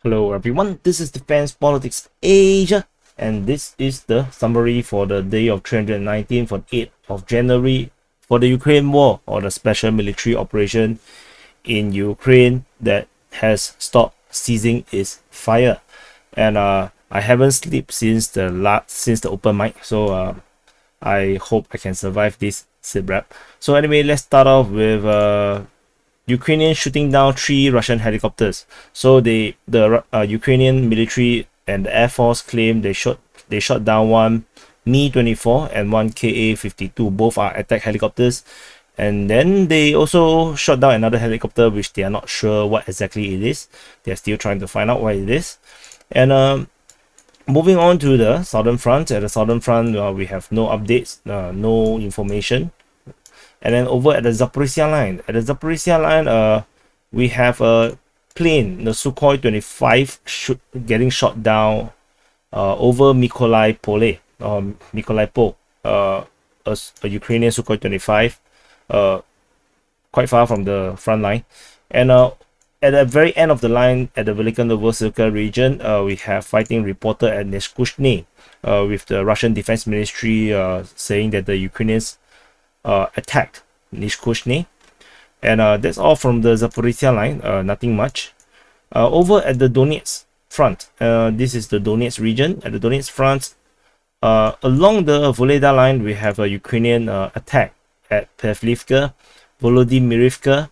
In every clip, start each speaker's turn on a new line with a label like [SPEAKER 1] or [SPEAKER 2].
[SPEAKER 1] Hello everyone, this is Defense Politics Asia, and this is the summary for the day of 319 for 8th of January for the Ukraine war, or the special military operation in Ukraine that has stopped ceasing its fire. And I haven't slept since the open mic, so I hope I can survive this SITREP. So anyway, let's start off with Ukrainian shooting down 3 Russian helicopters. So the Ukrainian military and the Air Force claim they shot down one Mi-24 and one Ka-52. Both are attack helicopters. And then they also shot down another helicopter, which they are not sure what exactly it is. They are still trying to find out what it is. And moving on to the southern front. At the southern front, we have no updates, no information. And then over at the Zaporizhia line, we have a plane, the Sukhoi 25, getting shot down over Mykolaiv Pole, a Ukrainian Sukhoi 25, quite far from the front line. And at the very end of the line, at the Velikonovo Circle region, we have fighting reported at Neshkushny, with the Russian Defense Ministry saying that the Ukrainians attacked Nishkushny. And that's all from the Zaporizhia line, nothing much. Over at the Donetsk front, this is the Donetsk region. At the Donetsk front, along the Voleda line, we have a Ukrainian attack at Pavlivka, Volodymyrivka,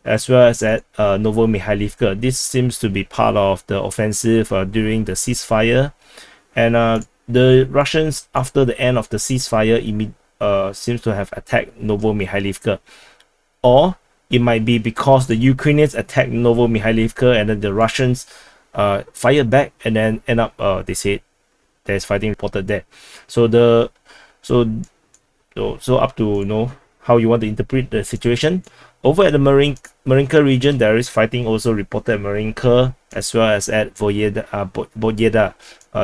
[SPEAKER 1] as well as at Novomikhailivka. This seems to be part of the offensive during the ceasefire. And the Russians, after the end of the ceasefire, seems to have attacked Novomikhailivka. Or it might be because the Ukrainians attacked Novomikhailivka and then the Russians fired back, and then end up they said there's fighting reported there. So up to how you want to interpret the situation. Over at the Marinka region, there is fighting also reported at Marinka as well as at Boyeda.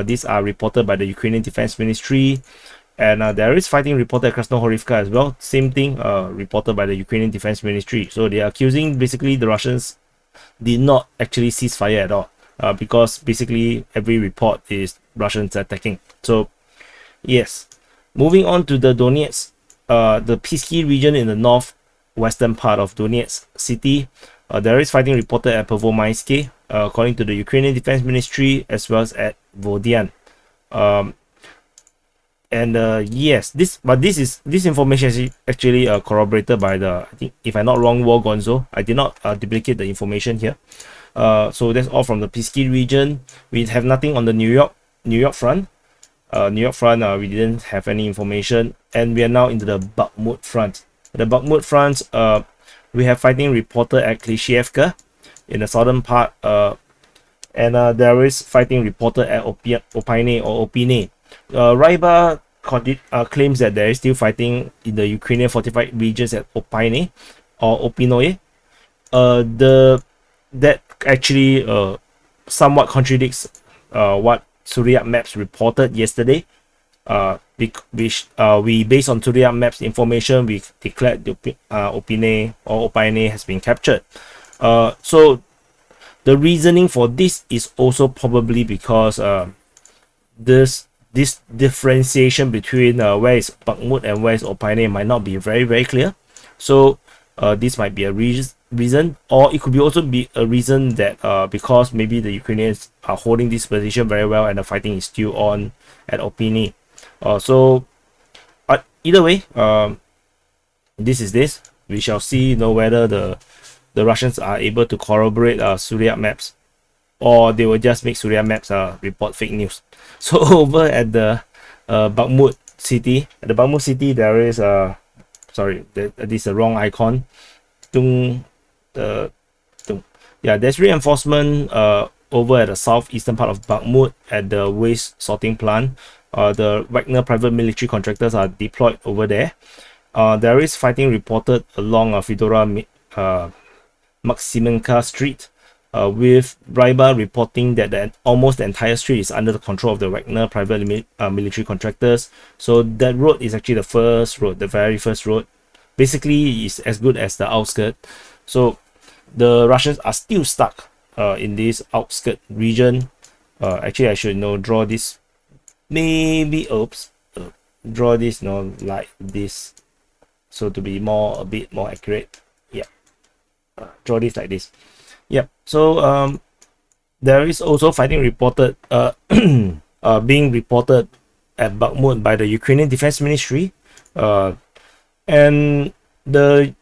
[SPEAKER 1] These are reported by the Ukrainian Defense Ministry. And there is fighting reported at Krasnohorivka as well. Same thing reported by the Ukrainian Defense Ministry. So they are accusing basically the Russians did not actually cease fire at all. Because basically every report is Russians attacking. So yes. Moving on to the Donetsk, the Pisky region in the northwestern part of Donetsk city. There is fighting reported at Pervomaisky, according to the Ukrainian Defense Ministry, as well as at Vodian. Yes, this information is actually corroborated by the, I think, if I'm not wrong, War Gonzo. I did not duplicate the information here. So that's all from the Pisky region. We have nothing on the New York front. We didn't have any information, and we are now into the Bakhmut front. The Bakhmut front, we have fighting reported at Klishevka in the southern part, and there is fighting reported at Opine. Ryba claims that there is still fighting in the Ukrainian fortified regions at Opine or Opinoye. That actually somewhat contradicts what Surya Maps reported yesterday. Which we, based on Surya Maps information, we declared the Opine has been captured. So the reasoning for this is also probably because this differentiation between where is Bakhmut and where is Opine might not be very, very clear. So this might be a reason, or it could be also be a reason that because maybe the Ukrainians are holding this position very well and the fighting is still on at Opine. So either way, this is this. We shall see whether the Russians are able to corroborate Surya Maps, or they will just make Surya Maps report fake news. So over at the Bakhmut city, there is sorry, this is the wrong icon. There's reinforcement over at the southeastern part of Bakhmut at the waste sorting plant. The Wagner private military contractors are deployed over there. There is fighting reported along Fedora Maximenka Street, with Ryba reporting that almost the entire street is under the control of the Wagner private military contractors. So that road is actually the very first road. Basically, is as good as the outskirts. So the Russians are still stuck in this outskirt region. Actually, I should draw this, maybe draw this like this, so to be a bit more accurate. Yeah, draw this like this. Yep. So there is also fighting reported being reported at Bakhmut by the Ukrainian Defense Ministry, and the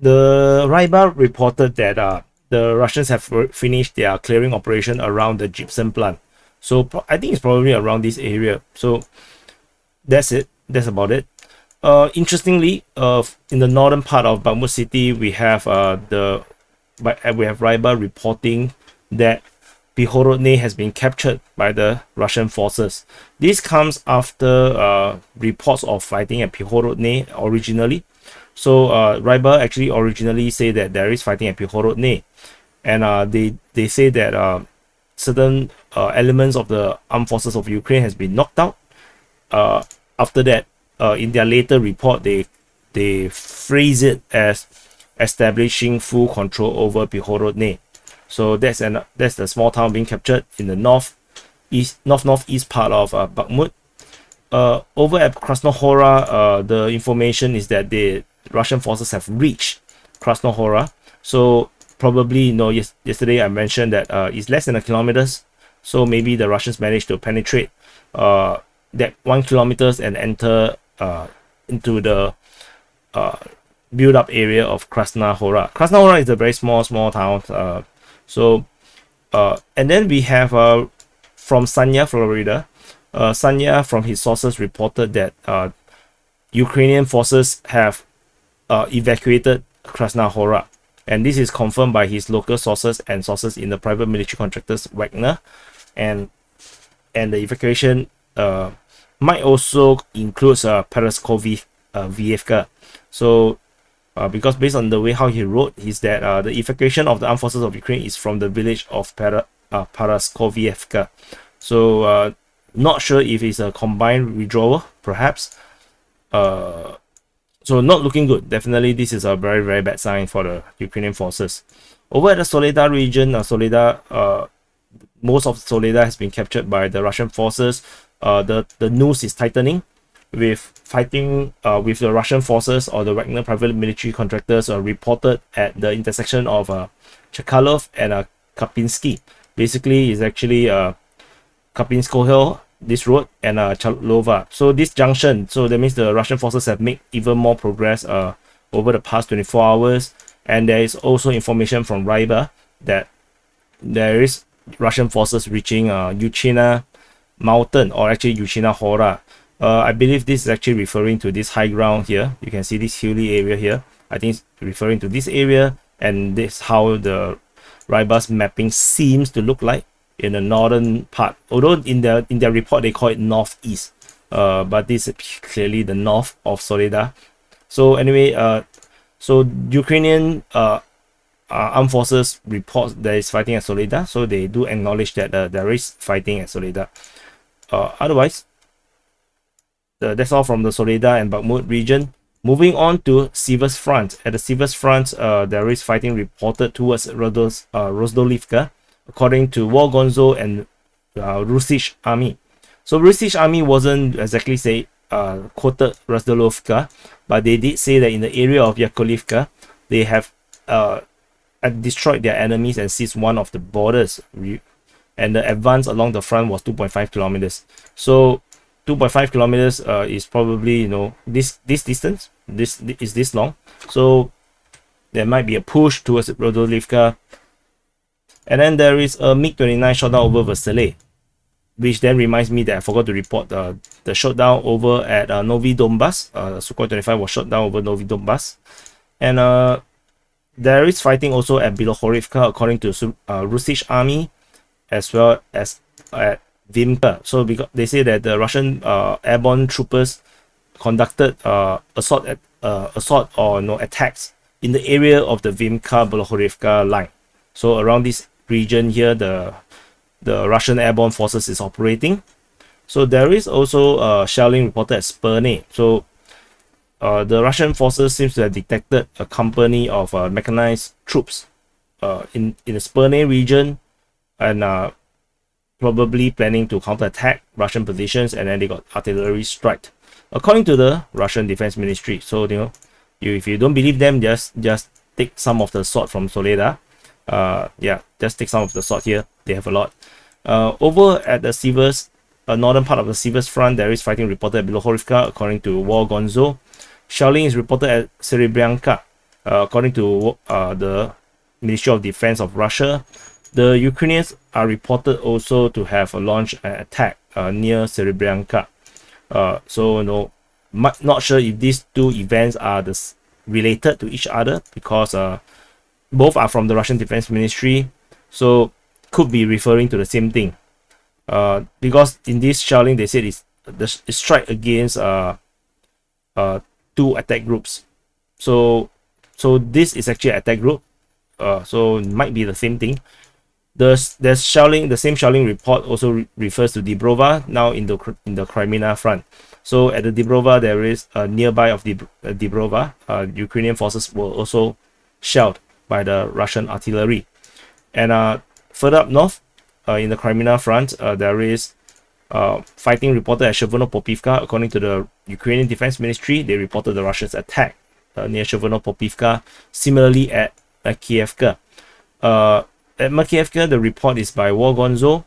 [SPEAKER 1] Rybar reported that the Russians have finished their clearing operation around the gypsum plant. So I think it's probably around this area. So that's it. That's about it. Interestingly, in the northern part of Bakhmut city, we have Rybar reporting that Pidhorodne has been captured by the Russian forces. This comes after reports of fighting at Pidhorodne originally. So Rybar actually originally say that there is fighting at Pidhorodne, and they say that certain elements of the armed forces of Ukraine has been knocked out. After that, in their later report, they phrase it as establishing full control over Pidhorodne. So that's the small town being captured in the northeast part of Bakhmut. Over at Krasnohora, the information is that the Russian forces have reached Krasnohora. So probably, yesterday I mentioned that it's less than a kilometers. So maybe the Russians managed to penetrate that 1 kilometers and enter into the build-up area of Krasnohora. Krasnohora is a very small town. And then we have from Sanya, Florida. Sanya, from his sources, reported that Ukrainian forces have evacuated Krasnohora, and this is confirmed by his local sources and sources in the private military contractors Wagner, and the evacuation might also include Paraskovivka. So because based on the way how he wrote, is that the evacuation of the armed forces of Ukraine is from the village of Paraskovivka. So not sure if it's a combined withdrawal, perhaps. So not looking good. Definitely, this is a very, very bad sign for the Ukrainian forces. Over at the Soledar region, most of Soledar has been captured by the Russian forces. The noose is tightening, with fighting with the Russian forces or the Wagner private military contractors reported at the intersection of Chekalov and Kapinsky. Basically, it's actually Kapinsko Hill, this road, and Chalova. So this junction, so that means the Russian forces have made even more progress over the past 24 hours. And there is also information from Rybar that there is Russian forces reaching Yuchina mountain, or actually Yuchina Hora. I believe this is actually referring to this high ground here. You can see this hilly area here. I think it's referring to this area, and this is how the Rybar's mapping seems to look like in the northern part. Although in their report they call it northeast, but this is clearly the north of Soledar. So anyway, so Ukrainian armed forces report there is fighting at Soledar, so they do acknowledge that there is fighting at Soledar. Otherwise, that's all from the Soledar and Bakhmut region. Moving on to Sivas front. At the Sivas front, there is fighting reported towards Rozdolivka, according to Wolgonzo and Russisch army. So Russisch army wasn't exactly quoted Rozdolivka, but they did say that in the area of Yakovlivka, they have destroyed their enemies and seized one of the borders, and the advance along the front was 2.5 kilometers. So 2.5 kilometers is probably this distance. This is this long, so there might be a push towards Rozdolivka. And then there is a MiG-29 shot down over Vasile, which then reminds me that I forgot to report the shutdown over at Novi Donbass. Sukhoi 25 was shot down over Novi Donbass. And there is fighting also at Bilohorivka, according to Russisch army, as well as at Vimka. So because they say that the Russian airborne troopers conducted assault or attacks in the area of the Vimka-Bilohorivka line. So around this region here, the Russian airborne forces is operating. So there is also shelling reported at Sperne. So the Russian forces seems to have detected a company of mechanized troops in the Sperne region, and probably planning to counterattack Russian positions, and then they got artillery strike, according to the Russian Defense Ministry. So if you don't believe them, just take some of the salt from Soledad. Yeah, just take some of the salt here. They have a lot. Over at the Sivers, northern part of the Sivers front, there is fighting reported at Bilohorivka, according to War Gonzo. Shelling is reported at Serebryanka, according to the Ministry of Defense of Russia. The Ukrainians are reported also to have launched an attack near Serebryanka. So not sure if these two events are related to each other, because both are from the Russian Defense Ministry, so could be referring to the same thing. Because in this shelling, they said it's strike against two attack groups. So this is actually an attack group. So it might be the same thing. There's shelling. The same shelling report also refers to Dibrova, now in the Crimea front. So at the Dibrova, there is nearby of Dibrova. Ukrainian forces were also shelled by the Russian artillery. And further up north, in the Crimea front, there is fighting reported at Chervono-Popivka. According to the Ukrainian Defense Ministry, they reported the Russians' attack near Chervono-Popivka. Similarly at Makiivka. At Makiivka, the report is by War Gonzo,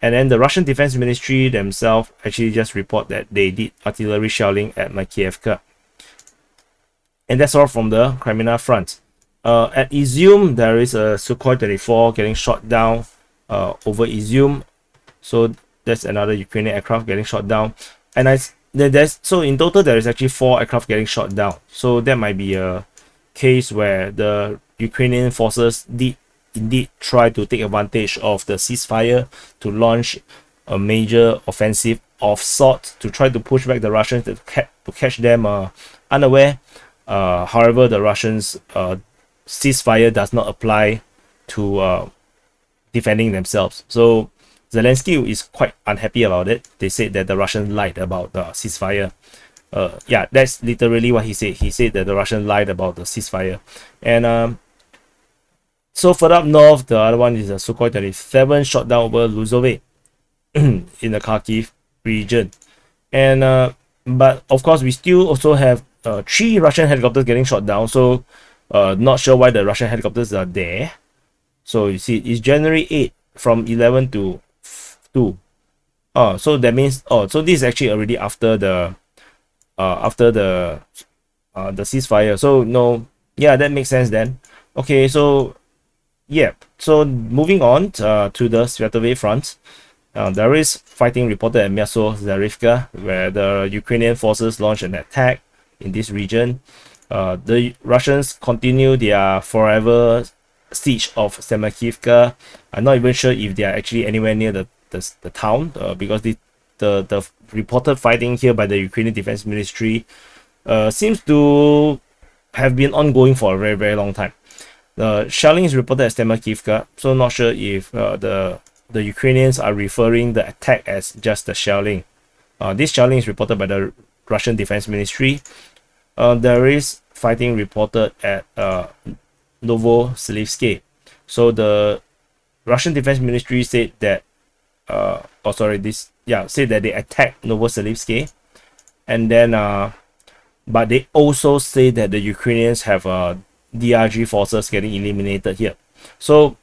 [SPEAKER 1] and then the Russian Defense Ministry themselves actually just report that they did artillery shelling at Makiivka. And that's all from the Crimea front. At Izium, there is a Sukhoi 24 getting shot down over Izium. So that's another Ukrainian aircraft getting shot down. And so in total, there is actually 4 aircraft getting shot down. So that might be a case where the Ukrainian forces did indeed try to take advantage of the ceasefire to launch a major offensive of sorts to try to push back the Russians to catch them unaware. However, the Russians' ceasefire does not apply to defending themselves. So Zelensky is quite unhappy about it. They said that the Russians lied about the ceasefire. Yeah, that's literally what he said. He said that the Russians lied about the ceasefire. And so further up north, the other one is a Sukhoi 27 shot down over Luzove in the Kharkiv region. And but of course, we still also have 3 Russian helicopters getting shot down. So not sure why the Russian helicopters are there. So you see, it's January 8 from 11 to 2. So that means so this is actually already after the ceasefire. So no, yeah, that makes sense then. Okay, so yeah, so moving on to the Sviatove front, there is fighting reported at Myaso-Zarivka, where the Ukrainian forces launched an attack in this region. The Russians continue their forever siege of Semakivka. I'm not even sure if they are actually anywhere near the town, because the reported fighting here by the Ukrainian Defense Ministry seems to have been ongoing for a very, very long time. The shelling is reported at Semakivka, so not sure if the Ukrainians are referring the attack as just the shelling. This shelling is reported by the Russian Defense Ministry. There is fighting reported at Novoselivske. So the Russian Defense Ministry said that said that they attacked Novoselivske, and then but they also say that the Ukrainians have DRG forces getting eliminated here. So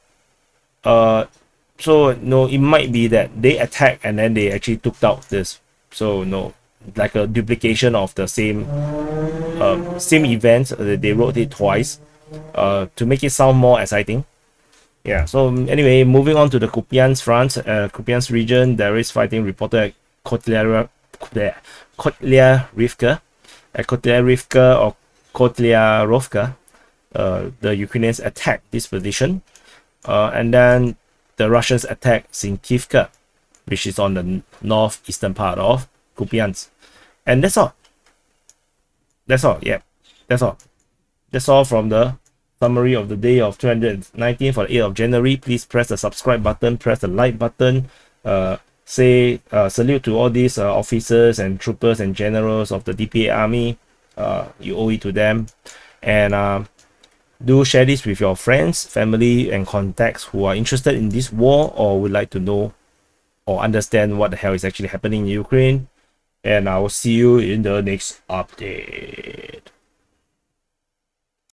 [SPEAKER 1] no, it might be that they attacked and then they actually took out this. So no, like a duplication of the same event. They wrote it twice to make it sound more exciting. Yeah, so anyway, moving on to the Kupiansk front, Kupiansk region, there is fighting reported at Kotlyarivka. At Kotlyarivka or Kotlyaarovka, the Ukrainians attacked this position, and then the Russians attacked Sinkivka, which is on the northeastern part of Kupiansk. And that's all. Yeah, that's all from the summary of the day of 219 for the 8th of January. Please press the subscribe button, press the like button, say salute to all these officers and troopers and generals of the DPA army. You owe it to them. And Do share this with your friends, family, and contacts who are interested in this war or would like to know or understand what the hell is actually happening in Ukraine. And I will see you in the next update.